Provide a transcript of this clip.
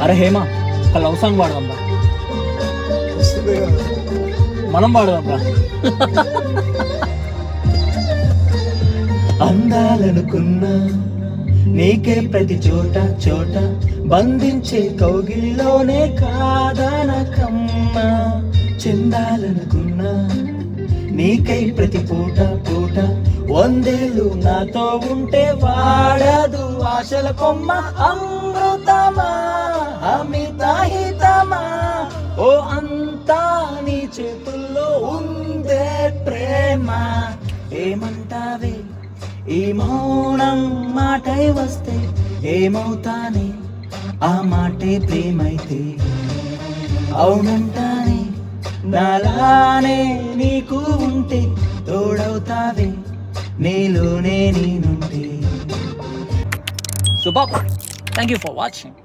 అరే హేమ, ఒక love song పాడదాం రా. వస్తుంది కదా. మనం పాడదాం రా. అందాలనుకున్నా నీకే ప్రతి చోట చోట బంధించే కౌగిల్లోనే కాదనకమ్మా. చెందాలనుకున్నా నీకై ప్రతి పూట పూట వందేళ్ళు నాతో ఉంటే వాడదు ఆశల కొమ్మ. అమృతమా అమితాహితమా ఓ అంతా నీ చేతుల్లో ఉందే ప్రేమ. ఏమంటావే ఈ మౌనం మాటై వస్తే ఏమవుతానే ఆ మాటే ప్రేమైతే. అవునంటానే నాలానే నీకు ఉంటే తోడవుతావే నీలోనే నేనుంటే. Super. Thank you for watching.